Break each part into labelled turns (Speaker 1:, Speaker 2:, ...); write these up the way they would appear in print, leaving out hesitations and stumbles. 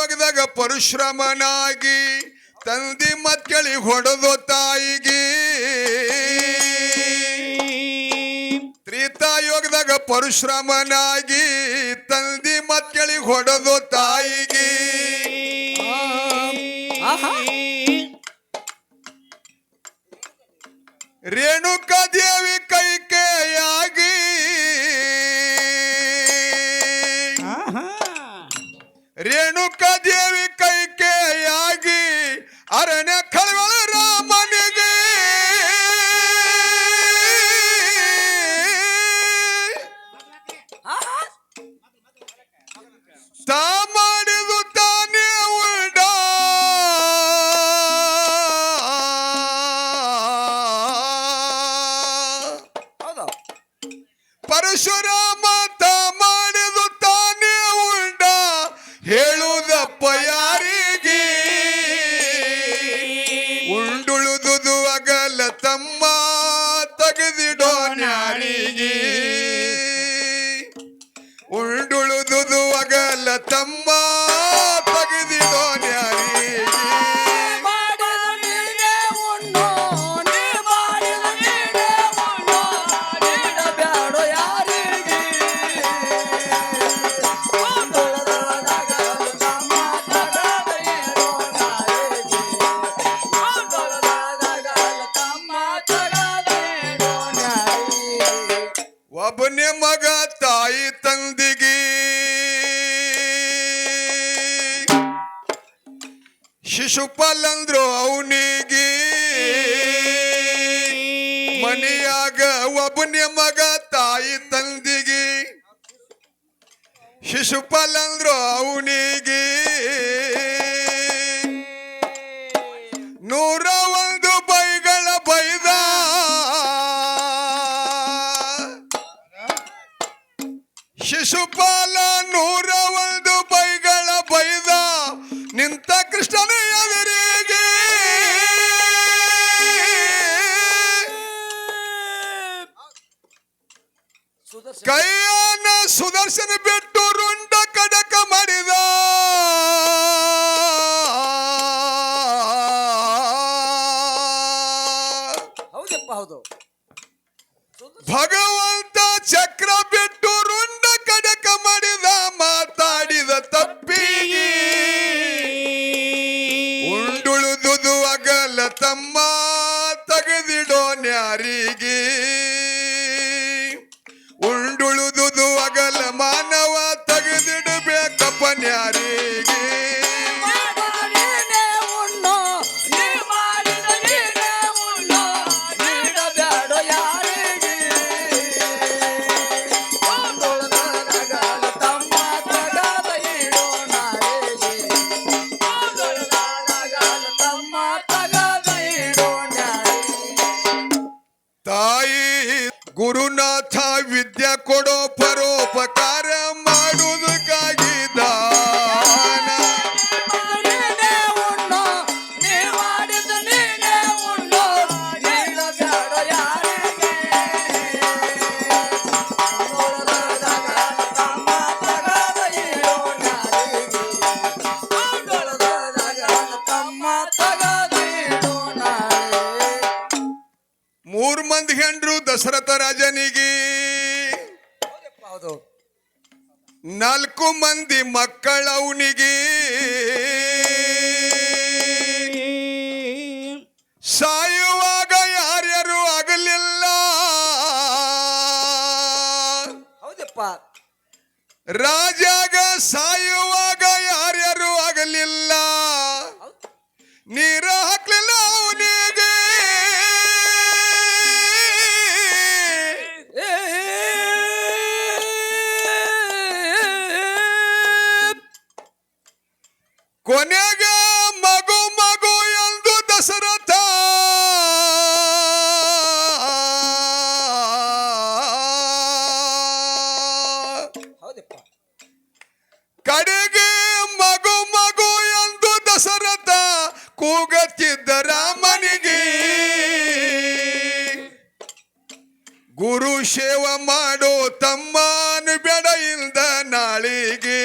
Speaker 1: ತ್ರೇತಾಯುಗದಾಗ ಪರಶುರಾಮನಾಗಿ ತಂದಿ ಮಕ್ಕಳಿ ಹೊಡೆದು ತಾಯಿಗೆ ತ್ರೇತಾಯುಗದಾಗ ಪರಶುರಾಮನಾಗಿ ತಂದಿ ಮಕ್ಕಳಿ ಹೊಡೆದು ತಾಯಿಗೆ ರೇಣುಕಾದೇವಿ ಕೈಕೇಯಾಗಿ ರೇಣುಕಾದೇವಿ ಕೈಕೇಯಾಗಿ ಅರಣ್ಯ ಕಳವಳ ರಾಮನಿಗೆ ತಾ ಮಾಡಿದು ತಾನೇ ಉಲ್ಡ ಪರಶುರಾಮ ತಾ ಮಾಡಿದು ತಾನೇ ಉಲ್ಡ ಹೇಳುವುದಪ್ಪ ಯಾರಿಗೆ ಉಂಡುಳುದುದು ಅಗಲ ತಮ್ಮ ತೆಗೆದಿಡೋ ನ್ಯಾರಿಗೆ ಉಂಡುಳುದುದು ಅಗಲ ತಮ್ಮ ತೆಗೆದಿಡೋ ನ್ಯಾರಿಗೆ ಒಬ್ಬನೇ ಮಗ ತಾಯಿ ತಂದಿಗೆ ಶಿಶುಪಾಲ್ ಅಂದ್ರು ಅವನಿಗೆ ಮನೆಯಾಗ ಒಬ್ಬನೇ ಮಗ ತಾಯಿ ತಂದಿಗೆ ಶಿಶುಪಾಲ್ ಅಂದ್ರು ಅವನಿಗೆ 101 ಬೈಗಳ ಬೈದ ಶಿಶುಪಾಲ 101 ಬೈಗಳ ಬೈದ ನಿಂತ ಕೃಷ್ಣನ ಎದುರಿಗೆ ಕೈಯನ್ನ ಸುದರ್ಶನ ಬಿಟ್ಟು ರುಂಡ ಕಡಕ ಮಾಡಿದ ಭಗವಂತ ಚಕ್ರ ಬಿಟ್ಟು ರುಂಡ ಕಡಕ ಮಾಡಿದ ಮಾತಾಡಿದ ತಪ್ಪಿಗೆ ಉಂಡುಳುದುದು ಅಗಲ ತಮ್ಮ ತೆಗೆದಿಡೋ ನ್ಯಾರಿಗೆ ಉಂಡುಳುದುದು ಅಗಲ ಮಾನವ ತೆಗೆದಿಡಬೇಕಪ್ಪ ನ್ಯಾರಿಗೆ ತಾಯಿ ಗುರುನಾಥ ವಿದ್ಯಾ ಕೊಡೋ ಪರೋಪಕಾರ ಮಾಡುವುದಕ್ಕಾಗಿ ದಾನ ಮೂರು ಮಂದಿ ಹೆಂಡ್ರು ದಶರಥ ರಾಜನಿಗೆ 4 ಮಂದಿ ಮಕ್ಕಳ ಅವನಿಗೆ ಸಾಯುವಾಗ ಯಾರ್ಯಾರು ಆಗಲಿಲ್ಲ ರಾಜಾಗ ಸಾಯುವಾಗ ಯಾರ್ಯಾರು ಆಗಲಿಲ್ಲ ನೀರ ಹಾಕ್ಲಿಲ್ಲ ಅವನಿಗೆ ಕೊನೆಗ ಮಗು ಮಗು ಎಂದು ದಶರಥ ಕಡೆಗೆ ಮಗು ಮಗು ಎಂದು ದಶರಥ ಕೂಗತ್ತಿದ್ದ ರಾಮನಿಗೆ ಗುರು ಸೇವ ಮಾಡೋ ತಮ್ಮನ ಬೆಡೆಯಿಂದ ನಾಳಿಗೆ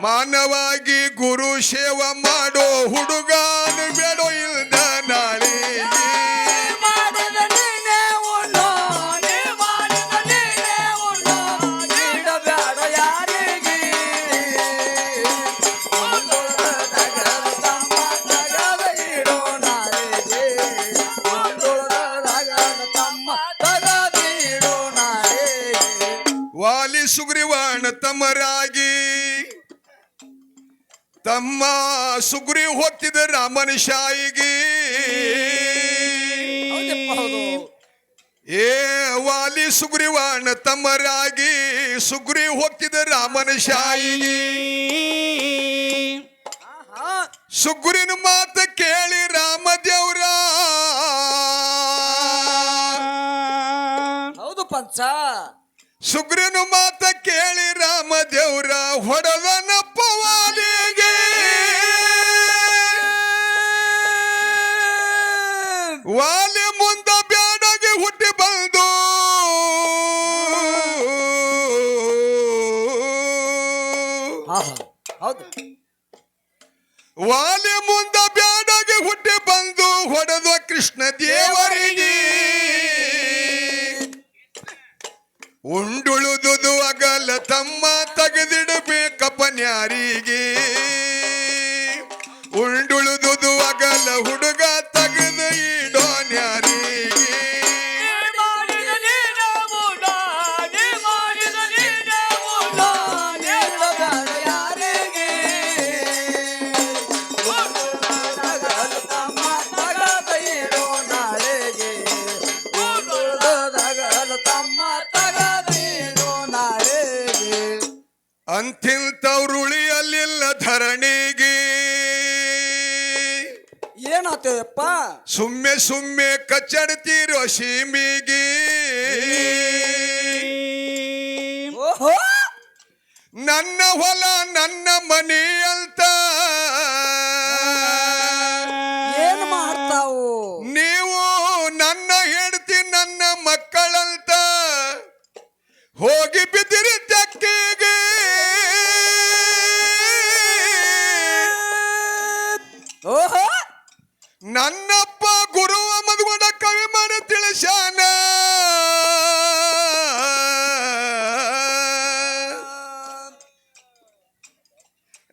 Speaker 1: ಮಾನವಾಗಿ ಗುರು ಸೇವಾ ಮಾಡೋ ಹುಡುಗಾನು ಬೇಡೋ ಇಲ್ದ ನಾಳಿಗೆ
Speaker 2: ಮಾಡಿದ ನೀನೇ ಉಣ್ಣು, ನೀ ಮಾಡಿದ ನೀನೇ ಉಣ್ಣು, ನೀಡಬೇಡ ಯಾರಿಗೆ. ಒಂದುಳದಾಗ ತಮ್ಮ ತಗದ ಇಡೋ ನಾಳೆಗೆ, ಒಂದುಳದಾಗ ತಮ್ಮ ತಗದ ಇಡೋ ನಾಳೆಗೆ.
Speaker 1: ವಾಲಿ ಸುಗ್ರೀವಾಣ ತಮ್ಮರಾಗಿ ತಮ್ಮ ಸುಗ್ರೀವ್ ಹೋಗ್ತಿದ್ದ ರಾಮನ ಶಾಯಿಗೆ
Speaker 2: ಹೌದಪ್ಪ, ಹೌದು.
Speaker 1: ಏ ವಾಲಿ ಸುಗ್ರೀವಾಣ ತಮ್ಮರಾಗಿ ಸುಗ್ರೀವ್ ಹೋಗ್ತಿದ್ದ ರಾಮನ ಶಾಯಿಗೆ
Speaker 2: ಆಹಾ.
Speaker 1: ಸುಗ್ರೀನ ಮಾತು ಕೇಳಿ ರಾಮದೇವ್ರ
Speaker 2: ಹೌದು ಪಂಚ.
Speaker 1: ಸುಗ್ರೀನ ಮಾತ ಕೇಳಿ ರಾಮದೇವ್ರ ಹೊಡೆದನಪ್ಪ ವಾಲಿಗೆ ವಾಲಿ ಮುಂದ ಬ್ಯಾಡಗೆ ಹುಟ್ಟಿ ಬಂದು
Speaker 2: ಆಹಾ. ಹೌದು.
Speaker 1: ವಾಲಿ ಮುಂದ ಬ್ಯಾಡಗೆ ಹುಟ್ಟಿ ಬಂದು ಹೊಡೆದ ಕೃಷ್ಣ ದೇವರಿಗೆ ಉಂಡುಳುದುದು ಅಗಲ ತಮ್ಮ ತೆಗೆದಿಡಬೇಕಪ್ಪ ನ್ಯಾರಿಗೆ ಉಂಡುಳುದುದು ಅಗಲ ಹುಡುಗ ತೆಗೆದು ಇಡೋ ನ್ಯಾರಿಗೆ
Speaker 2: ಮಾಡಿದ ನೀನೇ ಉಣ್ಣು, ನೀ ಮಾಡಿದ ನೀನೇ ಉಣ್ಣು, ನೀಡಬೇಡ ಯಾರಿಗೆ. ಒಂದುಳದಾಗ ತಮ್ಮ ತಗದ ಇಡೋ ನಾಳೆಗೆ, ಒಂದುಳದಾಗ ತಮ್ಮ ತಗದ ಇಡೋ ನಾಳೆಗೆ.
Speaker 1: ಅಂತಿಂತವ್ರು ಉಳಿಯಲಿಲ್ಲ ಧರಣಿಗೆ
Speaker 2: ಏನಾತಪ್ಪ?
Speaker 1: ಸುಮ್ಮೆ ಸುಮ್ಮೆ ಕಚ್ಚಡ್ತಿರೋ ಸೀಮಿಗೆ
Speaker 2: ಓಹೋ,
Speaker 1: ನನ್ನ ಹೊಲ ನನ್ನ ಮನೆ ಅಂತ
Speaker 2: ಏನ್ ಮಾಡ್ತಾವು?
Speaker 1: ನೀವು ನನ್ನ ಹೆಂಡತಿ ನನ್ನ ಮಕ್ಕಳಂತ ಹೋಗಿ ಬಿದ್ದಿರಿ ತೆಕ್ಕೆಗೆ
Speaker 2: ಓಹೋ,
Speaker 1: ನನ್ನಪ್ಪ ಗುರುವ ಮದುಗೊಂಡ ಕವಿ ಮಾಡಿ ತಿಳಿಸ್ಯಾನ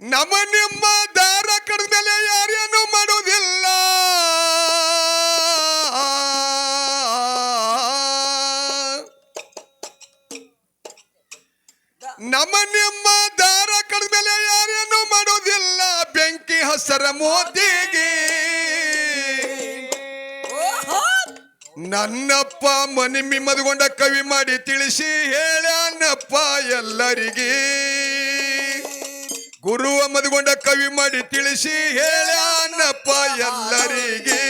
Speaker 1: ನಮ್ಮ ನಿಮ್ಮ ದಾರ ಕಡ್ದಲೆ ಯಾರೇನು ಮಾಡುವುದಿಲ್ಲ ನಮ್ಮ ನಿಮ್ಮ ದಾರ ಕಡ್ದಲೆ ಯಾರೇನು ಮಾಡುವುದಿಲ್ಲ ಬೆಂಕಿ ಹಸರ ಮೋತಿಗೆ
Speaker 2: ಓಹೋ.
Speaker 1: ನನ್ನಪ್ಪ ಮನಿಮಿ ಮದುಗೊಂಡ ಕವಿ ಮಾಡಿ ತಿಳಿಸಿ ಹೇಳ್ಯಾನಪ್ಪ ಎಲ್ಲರಿಗೆ ಗುರುವ ಮದುಗೊಂಡ ಕವಿ ಮಾಡಿ ತಿಳಿಸಿ ಹೇಳ್ಯಾನಪ್ಪ ಎಲ್ಲರಿಗೆ